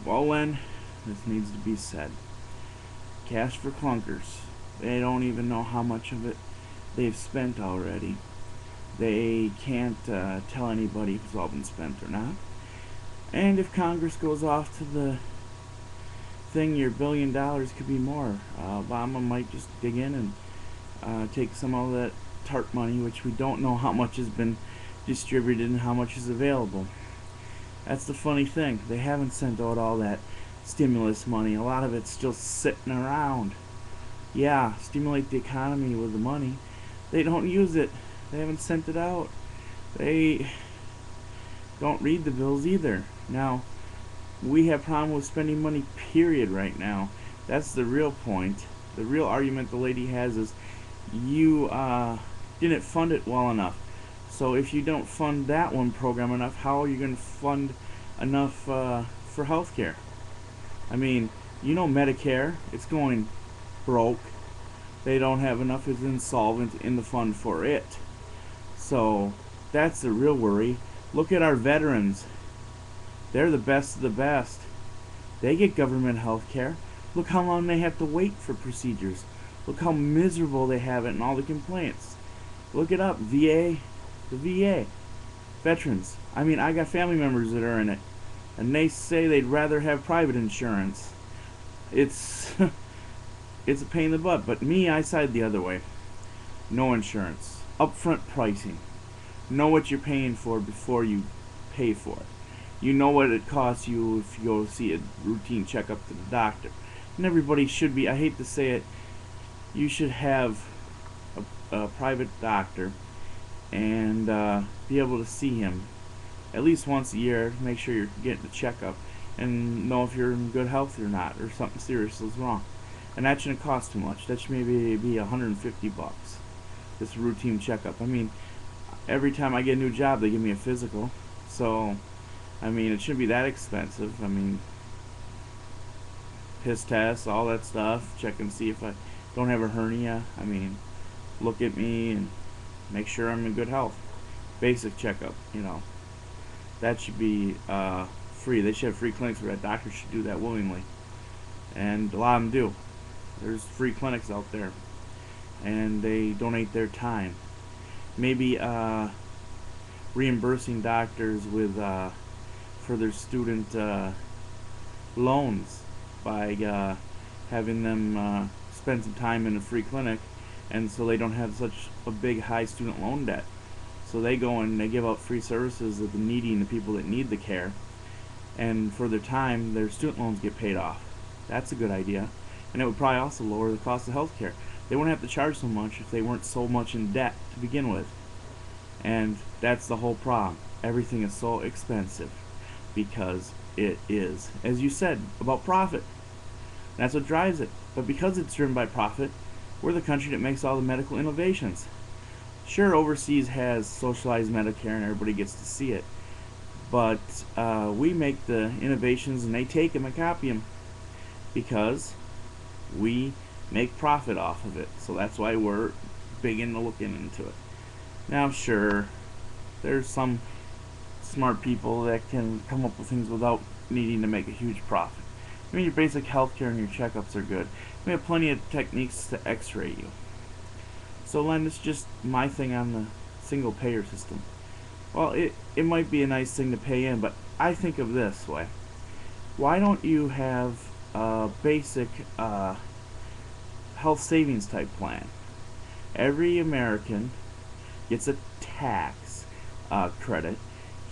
Well, Len, this needs to be said. Cash for clunkers. They don't even know how much of it they've spent already. They can't tell anybody if it's all been spent or not. And if Congress goes off to the thing, your $1 billion could be more. Obama might just dig in and take some of that TARP money, which we don't know how much has been distributed and how much is available. That's the funny thing. They haven't sent out all that stimulus money. A lot of it's still sitting around. Yeah, stimulate the economy with the money. They don't use it. They haven't sent it out. They don't read the bills either. Now, we have problem with spending money, period, right now. That's the real point. The real argument the lady has is you didn't fund it well enough. So if you don't fund that one program enough, how are you going to fund enough for healthcare? I mean, Medicare, it's going broke. They don't have enough, it's insolvent in the fund for it. So that's the real worry. Look at our veterans. They're the best of the best. They get government health care. Look how long they have to wait for procedures. Look how miserable they have it and all the complaints. Look it up. VA. The VA. Veterans. I mean, I got family members that are in it. And they say they'd rather have private insurance. It's it's a pain in the butt. But me, I side the other way. No insurance. Upfront pricing. Know what you're paying for before you pay for it. You know what it costs you if you go see a routine checkup to the doctor. And everybody should be, I hate to say it, you should have a private doctor and be able to see him at least once a year to make sure you're getting a checkup and know if you're in good health or not, or something serious is wrong. And that shouldn't cost too much. That should maybe be $150. This routine checkup. I mean, every time I get a new job, they give me a physical. So, I mean, it shouldn't be that expensive. I mean, piss tests, all that stuff. Check and see if I don't have a hernia. I mean, look at me and make sure I'm in good health. Basic checkup, That should be free. They should have free clinics where that doctor should do that willingly. And a lot of them do. There's free clinics out there. And they donate their time. Maybe reimbursing doctors with for their student loans by having them spend some time in a free clinic, and so they don't have such a big high student loan debt. So they go and they give out free services to the needy and the people that need the care, and for their time their student loans get paid off. That's a good idea, and it would probably also lower the cost of health care. They wouldn't have to charge so much if they weren't so much in debt to begin with. And that's the whole problem. Everything is so expensive because it is, as you said, about profit. That's what drives it. But because it's driven by profit, we're the country that makes all the medical innovations. Sure, overseas has socialized Medicare and everybody gets to see it. But we make the innovations and they take them and copy them because we make profit off of it. So that's why we're big into looking into it. Now, sure, there's some smart people that can come up with things without needing to make a huge profit. I mean, your basic healthcare and your checkups are good. We have plenty of techniques to x-ray you. So, Len, it's just my thing on the single payer system. Well, it might be a nice thing to pay in, but I think of this way. Why don't you have a basic health savings type plan? Every American gets a tax credit.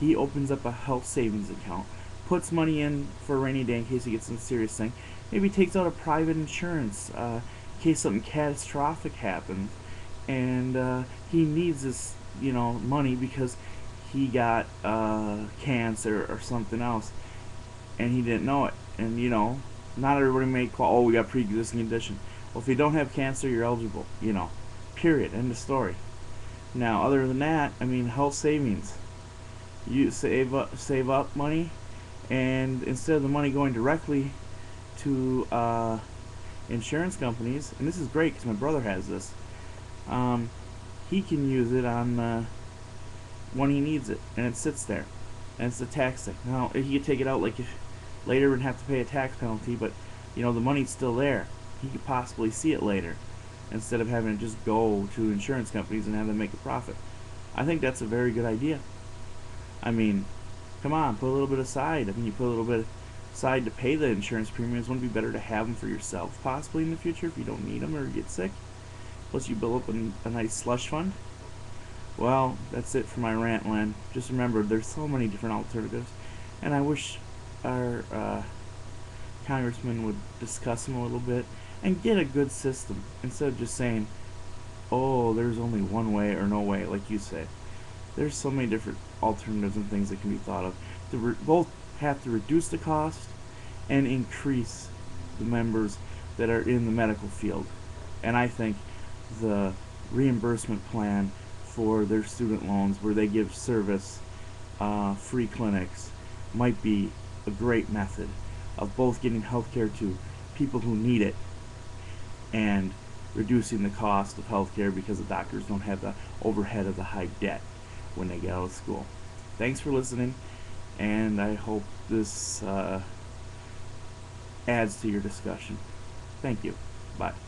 He opens up a health savings account, puts money in for a rainy day in case he gets some serious thing. Maybe takes out a private insurance in case something catastrophic happens, and he needs this, money because he got cancer or something else, and he didn't know it. And not everybody may call. Oh, we got pre-existing condition. Well, if you don't have cancer, you're eligible. Period. End of story. Now, other than that, I mean, health savings. You save up money, and instead of the money going directly to insurance companies, and this is great because my brother has this, he can use it on when he needs it, and it sits there, and it's a tax thing. Now, he could take it out like Later would have to pay a tax penalty, but the money's still there. He could possibly see it later instead of having to just go to insurance companies and have them make a profit. I think that's a very good idea. I mean, come on, put a little bit aside. I mean, you put a little bit aside to pay the insurance premiums. Wouldn't it be better to have them for yourself possibly in the future if you don't need them or get sick? Plus, you build up a nice slush fund. Well, that's it for my rant, Len. Just remember, there's so many different alternatives, and I wish our congressman would discuss them a little bit and get a good system instead of just saying, oh, there's only one way or no way, like you say. There's so many different alternatives and things that can be thought of. Both have to reduce the cost and increase the members that are in the medical field. And I think the reimbursement plan for their student loans, where they give service, free clinics, might be a great method of both getting healthcare to people who need it and reducing the cost of healthcare because the doctors don't have the overhead of the high debt when they get out of school. Thanks for listening, and I hope this adds to your discussion. Thank you. Bye.